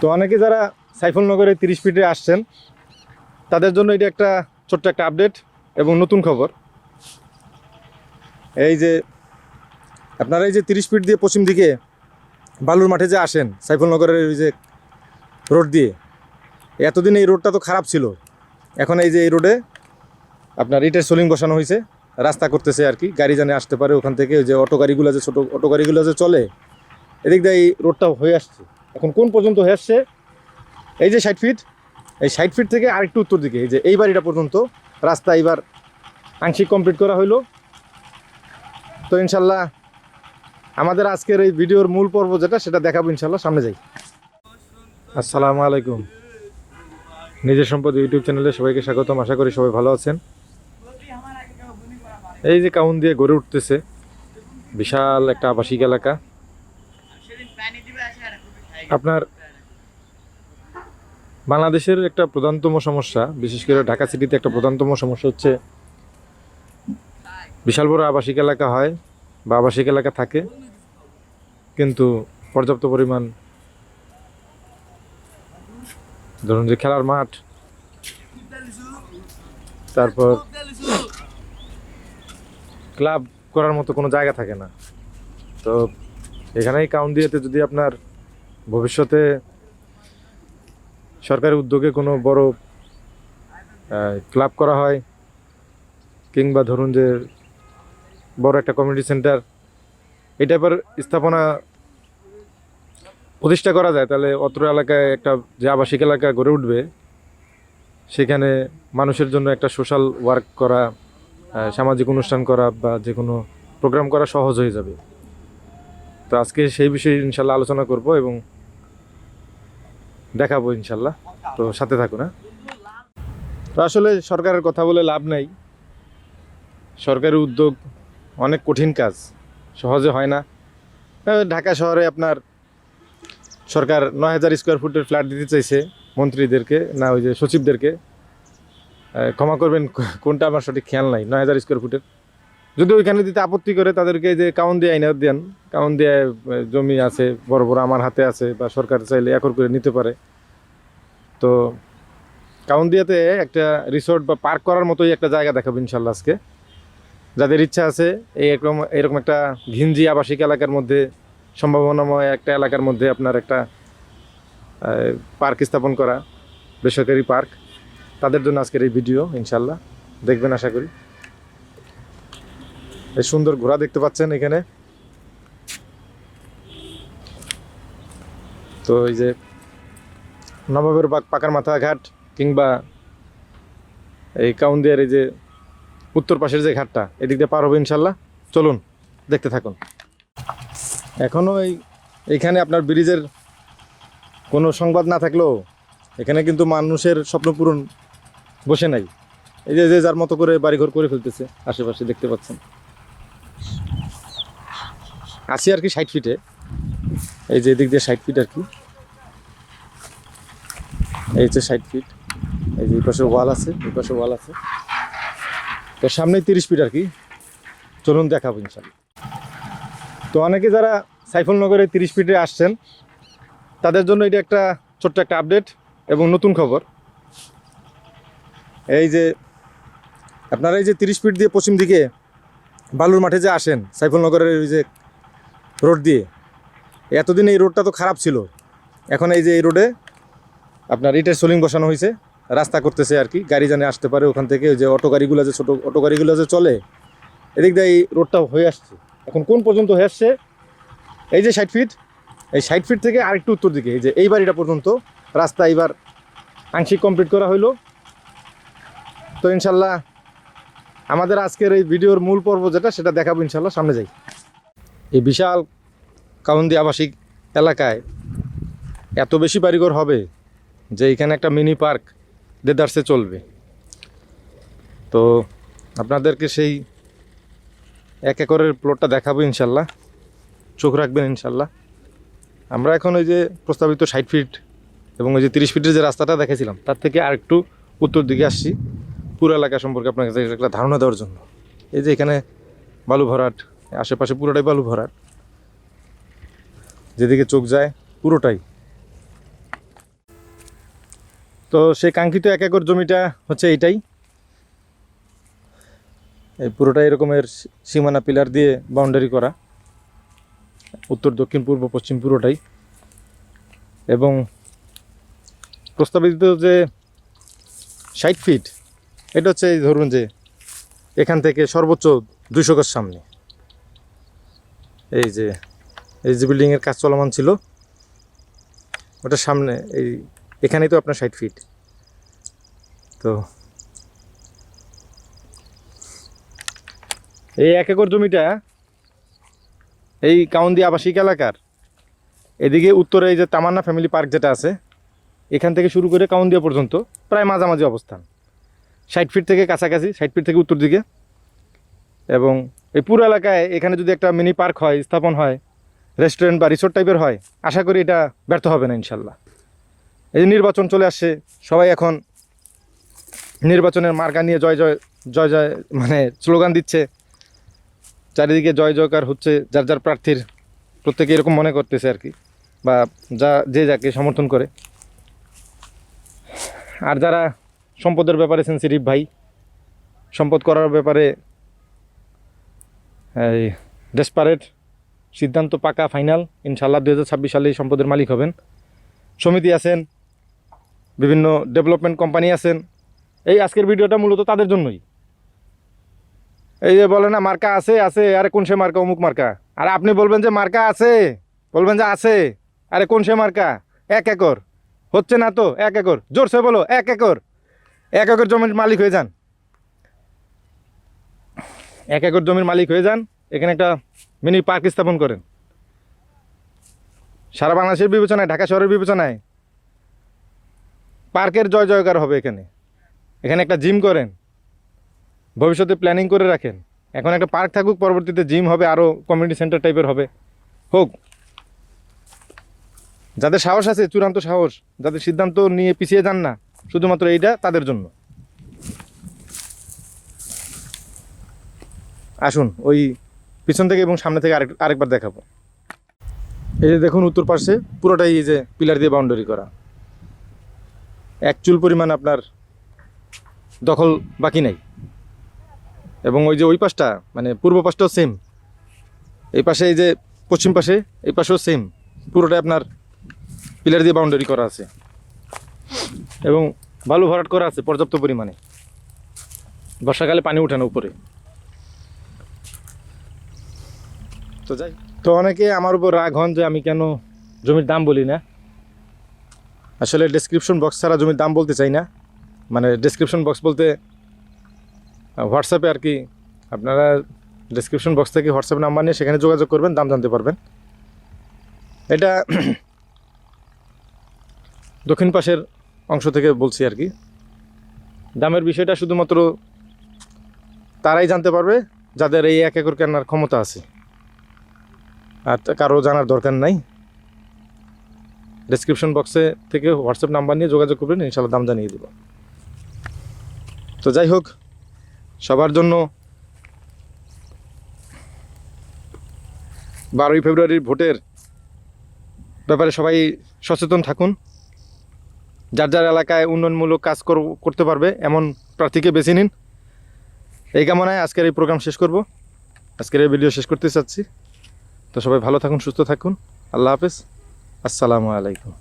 তো অনেকে যারা সাইফুলনগরে 30 ফিটে আসছেন তাদের জন্য এটা একটা ছোট্ট একটা আপডেট এবং নতুন খবর। এই যে আপনারা এই যে 30 ফিট দিয়ে পশ্চিম দিকে বালুর মাঠে যে আসেন সাইফুলনগরের ওই যে রোড দিয়ে, এতদিন এই রোডটা তো খারাপ ছিল। এখন এই যে এই রোডে আপনার ইটের সোলিং বসানো হয়েছে, রাস্তা করতেছে আর কি, গাড়ি জানে আসতে পারে ওখান থেকে। ওই যে অটো গাড়িগুলো যে ছোটো অটো গাড়িগুলো যে চলে, এদিক দিয়ে এই রোডটা হয়ে আসছে। এখন কোন পর্যন্ত হয়ে আসছে? এই যে 60 ফিট, এই 60 ফিট থেকে আরেকটু উত্তর দিকে এই যে এই বাড়িটা পর্যন্ত রাস্তা এবার আংশিক কমপ্লিট করা হইলো। তো ইনশাল্লাহ আমাদের আজকের এই ভিডিওর মূল পর্ব যেটা, সেটা দেখাবো ইনশাল্লাহ। সামনে যাই। আসসালামু আলাইকুম, নিজের সম্পদ ইউটিউব চ্যানেলে সবাইকে স্বাগতম। আশা করি সবাই ভালো আছেন। এই যে কাউন দিয়ে গড়ে উঠতেছে বিশাল একটা আবাসিক এলাকা। আপনার বাংলাদেশের একটা প্রধানতম সমস্যা, বিশেষ করে ঢাকা সিটিতে একটা প্রধানতম সমস্যা হচ্ছে বিশাল বড় আবাসিক এলাকা হয় বা আবাসিক এলাকা থাকে, কিন্তু পর্যাপ্ত পরিমাণ ধরুন যে খেলার মাঠ, তারপর ক্লাব করার মতো কোনো জায়গা থাকে না। তো এখানেই কাউন্দিয়াতে যদি আপনার ভবিষ্যতে সরকারি উদ্যোগে কোনো বড় ক্লাব করা হয়, কিংবা ধরুন যে বড় একটা কমিউনিটি সেন্টার এই টাইপের স্থাপনা প্রতিষ্ঠা করা যায়, তাহলে অত্র এলাকায় একটা যে আবাসিক এলাকা গড়ে উঠবে, সেখানে মানুষের জন্য একটা সোশ্যাল ওয়ার্ক করা, সামাজিক অনুষ্ঠান করা বা যে কোনো প্রোগ্রাম করা সহজ হয়ে যাবে। তো আজকে সেই বিষয়ে ইনশাল্লাহ আলোচনা করব এবং দেখাবো ইনশাল্লাহ। তো সাথে থাকুন। হ্যাঁ, তো আসলে সরকারের কথা বলে লাভ নাই। সরকারি উদ্যোগ অনেক কঠিন কাজ, সহজে হয় না। ঢাকা শহরে আপনার সরকার 9000 স্কোয়ার ফুটের ফ্ল্যাট দিতে চাইছে মন্ত্রীদেরকে, না ওই যে সচিবদেরকে। ক্ষমা করবেন, কোনটা আমার সঠিক খেয়াল নাই। 9000 স্কোয়ার ফুটের যদি ওইখানে দিতে আপত্তি করে, তাদেরকে যে কাউন দিয়ে আইনা দেন, কাউন দিয়ে জমি আছে বড় বড় আমার হাতে আছে, বা সরকার চাইলে একর করে নিতে পারে। তো কাউন দিয়াতে একটা রিসোর্ট বা পার্ক করার মতোই একটা জায়গা দেখাবো ইনশাল্লাহ আজকে। যাদের ইচ্ছা আছে এরকম একটা ঘিঞ্জি আবাসিক এলাকার মধ্যে, সম্ভাবনাময় একটা এলাকার মধ্যে আপনার একটা পার্ক স্থাপন করা, বেসরকারি পার্ক, তাদের জন্য আজকের এই ভিডিও ইনশাল্লাহ দেখবেন আশা করি। এই সুন্দর ঘোড়া দেখতে পাচ্ছেন এখানে। তো এই যে নবাবের বাগ পাকার মাথা ঘাট, কিংবা এই কাউন্দিয়ার এই যে উত্তর পাশের যে ঘাটটা, এদিক দিয়ে পার হবে ইনশাল্লাহ। চলুন দেখতে থাকুন। এখনও এইখানে আপনার ব্রিজের কোনো সংবাদ না থাকলেও এখানে কিন্তু মানুষের স্বপ্ন পূরণ বসে নাই। এই যে যার মতো করে বাড়িঘর করে ফেলতেছে আশেপাশে, দেখতে পাচ্ছেন। আছি আর কি 60 ফিটে, এই যে এদিক দিয়ে 60 ফিট আর কি, এই হচ্ছে 60 ফিট। এই যে এই পাশে ওয়াল আছে, এই পাশে ওয়াল আছে। তো সামনে 30 ফিট আর কি। চলুন দেখাবো ইনশাল্লাহ। তো অনেকে যারা সাইফুলনগরে 30 ফিটে আসছেন তাদের জন্য এটা একটা ছোট্ট একটা আপডেট এবং নতুন খবর। এই যে আপনারা এই যে 30 ফিট দিয়ে পশ্চিম দিকে বালুর মাঠে যে আসেন সাইফুলনগরের ওই যে রোড দিয়ে, এতদিন এই রোডটা তো খারাপ ছিল। এখন এই যে এই রোডে আপনার ইটের সোলিং বসানো হয়েছে, রাস্তা করতেছে আর কি, গাড়ি জানে আসতে পারে ওখান থেকে। ওই যে অটো গাড়িগুলো যে ছোটো অটো গাড়িগুলো যে চলে, এদিক দিয়ে এই রোডটা হয়ে আসছে। এখন কোন পর্যন্ত হয়ে আসছে? এই যে 60 ফিট, এই 60 ফিট থেকে আরেকটু উত্তর দিকে এই যে এই বাড়িটা পর্যন্ত রাস্তা এবার আংশিক কমপ্লিট করা হইলো। তো ইনশাল্লাহ আমাদের আজকের এই ভিডিওর মূল পর্ব যেটা, সেটা দেখাবো ইনশাল্লাহ। সামনে যাই। এই বিশাল কাউন্দি আবাসিক এলাকায় এত বেশি বাড়িঘর হবে যে এখানে একটা মিনি পার্ক দেদারসে চলবে। তো আপনাদেরকে সেই 1 একরের প্লটটা দেখাবো ইনশাল্লাহ, চোখ রাখবেন ইনশাল্লাহ। আমরা এখন ওই যে প্রস্তাবিত 60 ফিট এবং ওই যে 30 ফিটের যে রাস্তাটা দেখেছিলাম, তার থেকে আরেকটু উত্তর দিকে আসছি পুরো এলাকা সম্পর্কে আপনার কাছে একটা ধারণা দেওয়ার জন্য। এই যে এখানে বালু ভরাট, আশেপাশে পুরোটাই বালু ভরাট, যেদিকে চোখ যায় পুরোটাই। তো সেই কাঙ্ক্ষিত 1 একর জমিটা হচ্ছে এইটাই, এই পুরোটা এরকমের সীমানা পিলার দিয়ে বাউন্ডারি করা, উত্তর দক্ষিণ পূর্ব পশ্চিম পুরোটাই। এবং প্রস্তাবিত যে 60 ফিট, এটা হচ্ছে এই ধরুন যে এখান থেকে সর্বোচ্চ 200 গজ সামনে, এই যে বিল্ডিংয়ের কাজ চলমান ছিল ওটার সামনে, এখানেই তো আপনার 60 ফিট। তো এই 1 একর জমিটা এই কাউন্দি আবাসিক এলাকার এদিকে উত্তরে এই যে তামান্না ফ্যামিলি পার্ক যেটা আছে, এখান থেকে শুরু করে কাউন্দিয়া পর্যন্ত প্রায় মাঝামাঝি অবস্থান, 60 ফিট থেকে কাছাকাছি, 60 ফিট থেকে উত্তর দিকে। এবং এই পুরো এলাকায় এখানে যদি একটা মিনি পার্ক হয়, স্থাপন হয়, রেস্টুরেন্ট বা রিসোর্ট টাইপের হয়, আশা করি এটা ব্যর্থ হবে না ইনশাল্লাহ। এই যে নির্বাচন চলে আসছে, সবাই এখন নির্বাচনের মার্কা নিয়ে জয় জয় জয় জয় মানে স্লোগান দিচ্ছে, চারিদিকে জয় জয়কার হচ্ছে, যার যার প্রার্থীর প্রত্যেকে এরকম মনে করতেছে আর কি, বা যে যাকে সমর্থন করে। আর যারা সম্পদের ব্যাপারে সেন্সিটিভ ভাই, সম্পদ করার ব্যাপারে এই ডেসপারেট, সিদ্ধান্ত পাকা ফাইনাল, ইনশাল্লাহ 2026 সালেই সম্পদের মালিক হবেন। সমিতি আছেন, বিভিন্ন ডেভেলপমেন্ট কোম্পানি আছেন, এই আজকের ভিডিওটা মূলত তাদের জন্যই। এই যে বলে না মার্কা আছে আছে, আরে কোন সে মার্কা, অমুক মার্কা, আর আপনি বলবেন যে মার্কা আছে, বলবেন যে আছে, আরে কোন সে মার্কা, 1 একর হচ্ছে না তো, 1 একর, জোরসে বলো 1 একর, 1 একর জমির মালিক হয়ে যান, 1 একর জমির মালিক হয়ে যান, এখানে একটা মিনি পার্ক স্থাপন করেন। সারা বাংলাদেশের বিবেচনায়, ঢাকা শহরের বিবেচনায় পার্কের জয় জয়কার হবে এখানে। এখানে একটা জিম করেন, ভবিষ্যতে প্ল্যানিং করে রাখেন, এখন একটা পার্ক থাকুক, পরবর্তীতে জিম হবে, আরও কমিউনিটি সেন্টার টাইপের হবে, হোক। যাদের সাহস আছে, চূড়ান্ত সাহস, যাদের সিদ্ধান্ত নিয়ে পিছিয়ে যান না, শুধুমাত্র এইটা তাদের জন্য। আসুন ওই পিছন থেকে এবং সামনে থেকে আরেকবার দেখাবো। এই যে দেখুন উত্তর পাশে পুরোটাই এই যে পিলার দিয়ে বাউন্ডারি করা, এক চুল পরিমাণ আপনার দখল বাকি নাই। এবং ওই যে ওই পাশটা মানে পূর্ব পাশটাও সেম, এই পাশে এই যে পশ্চিম পাশে এই পাশেও সেম, পুরোটাই আপনার পিলার দিয়ে বাউন্ডারি করা আছে এবং বালু ভরাট করা আছে পর্যাপ্ত পরিমাণে, বর্ষাকালে পানি উঠে না উপরে। তো যাই, তো অনেকে আমার উপর রাগ হন যে আমি কেন জমির দাম বলি না। আসলে ডেসক্রিপশন বক্স ছাড়া জমির দাম বলতে চাই না, মানে ডেসক্রিপশন বক্স বলতে হোয়াটসঅ্যাপে আর কি, আপনারা ডেসক্রিপশন বক্স থেকে হোয়াটসঅ্যাপ নাম্বার নিয়ে সেখানে যোগাযোগ করবেন, দাম জানতে পারবেন। এটা দক্ষিণ পাশের অংশ থেকে বলছি আর কি। দামের বিষয়টা শুধুমাত্র তারাই জানতে পারবে যাদের এই 1 একর কেনার ক্ষমতা আছে, আর কারো জানার দরকার নাই। ডেসক্রিপশন বক্সে থেকে হোয়াটসঅ্যাপ নাম্বার নিয়ে যোগাযোগ করবেন, ইনশাআল্লাহ দাম জানিয়ে দেব। তো যাই হোক, সবার জন্য 12ই ফেব্রুয়ারির ভোটের ব্যাপারে সবাই সচেতন থাকুন, যার যার এলাকায় উন্নয়নমূলক কাজ করতে পারবে এমন প্রার্থীকে বেছে নিন। এই কামনায় আজকের এই প্রোগ্রাম শেষ করব, আজকের এই ভিডিও শেষ করতে চাচ্ছি। তো সবাই ভালো থাকুন, সুস্থ থাকুন, আল্লাহ হাফেজ, আসসালামু আলাইকুম।